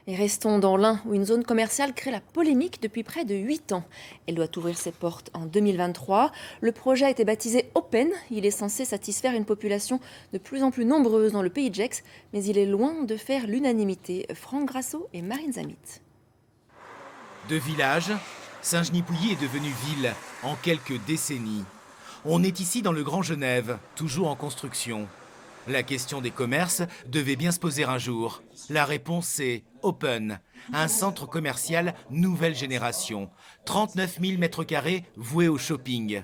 Et restons dans l'Ain, où une zone commerciale crée la polémique depuis près de 8 ans. Elle doit ouvrir ses portes en 2023. Le projet a été baptisé Open. Il est censé satisfaire une population de plus en plus nombreuse dans le pays de Gex, mais il est loin de faire l'unanimité. Franck Grasso et Marine Zamit. De village, Saint-Genis-Pouilly est devenu ville en quelques décennies. On est ici dans le Grand Genève, toujours en construction. La question des commerces devait bien se poser un jour. La réponse est Open, un centre commercial nouvelle génération. 39 000 m² voués au shopping.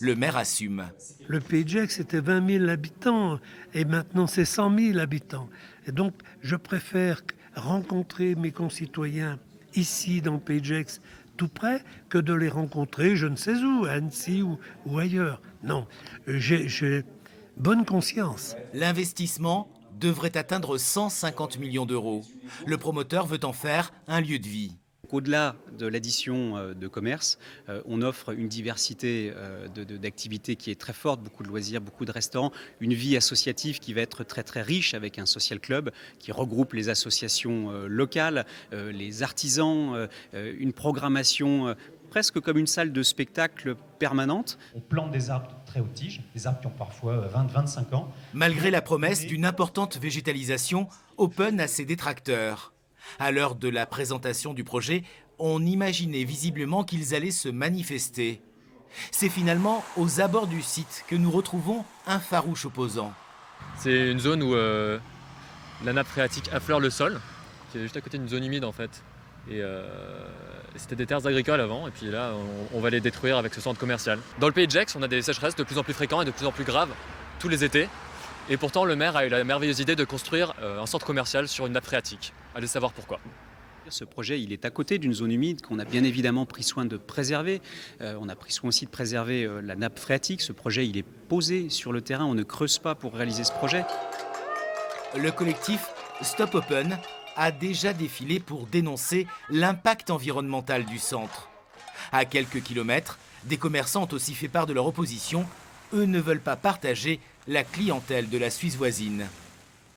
Le maire assume. Le Pays de Gex, c'était 20 000 habitants et maintenant c'est 100 000 habitants. Et donc je préfère rencontrer mes concitoyens ici dans le Pays de Gex, tout près, que de les rencontrer je ne sais où, à Annecy ou ailleurs. Non, j'ai bonne conscience. L'investissement devrait atteindre 150 millions d'euros. Le promoteur veut en faire un lieu de vie. Au-delà de l'addition de commerce, on offre une diversité d'activités qui est très forte, beaucoup de loisirs, beaucoup de restaurants, une vie associative qui va être très très riche avec un social club qui regroupe les associations locales, les artisans, une programmation presque comme une salle de spectacle permanente. On plante des arbres de très haute tige, des arbres qui ont parfois 20-25 ans. Malgré la promesse d'une importante végétalisation, Open a ses détracteurs. À l'heure de la présentation du projet, on imaginait visiblement qu'ils allaient se manifester. C'est finalement aux abords du site que nous retrouvons un farouche opposant. C'est une zone où la nappe phréatique affleure le sol, qui est juste à côté d'une zone humide en fait. Et c'était des terres agricoles avant, et puis là, on va les détruire avec ce centre commercial. Dans le pays de Gex, on a des sécheresses de plus en plus fréquentes et de plus en plus graves tous les étés. Et pourtant, le maire a eu la merveilleuse idée de construire un centre commercial sur une nappe phréatique. Allez savoir pourquoi. Ce projet, il est à côté d'une zone humide qu'on a bien évidemment pris soin de préserver. On a pris soin aussi de préserver la nappe phréatique. Ce projet, il est posé sur le terrain. On ne creuse pas pour réaliser ce projet. Le collectif Stop Open a déjà défilé pour dénoncer l'impact environnemental du centre. À quelques kilomètres, des commerçants ont aussi fait part de leur opposition. Eux ne veulent pas partager la clientèle de la Suisse voisine.